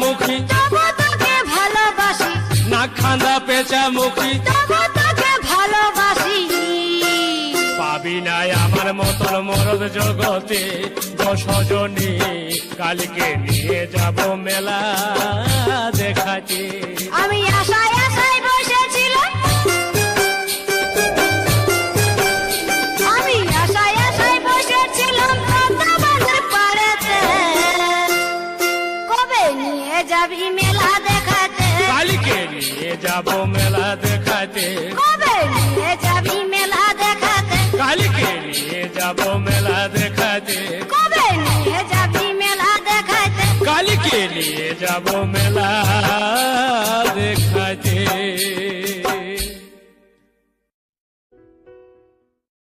মুখী, তবু তোকে ভালোবাসি। না খান্দা পেঁচা মুখী, তবু তোকে ভালোবাসি। পাবি নাই আমার মতন মরদ জগতে গো সজনী, কালকে নিয়ে যাব মেলা দেখাতে। আমি আশায় আশায় বসেছিলাম, আমি আশায় আশায় বসেছিলাম পদ্মাবাজার পাড়েতে। কবে নিয়ে যাবি মেলা দেখাতে? কালকে নিয়ে যাব মেলা দেখাতে। কবে নিয়ে যাবি মেলা দেখাতে? কালকে নিয়ে যাব মেলা দেখাতে।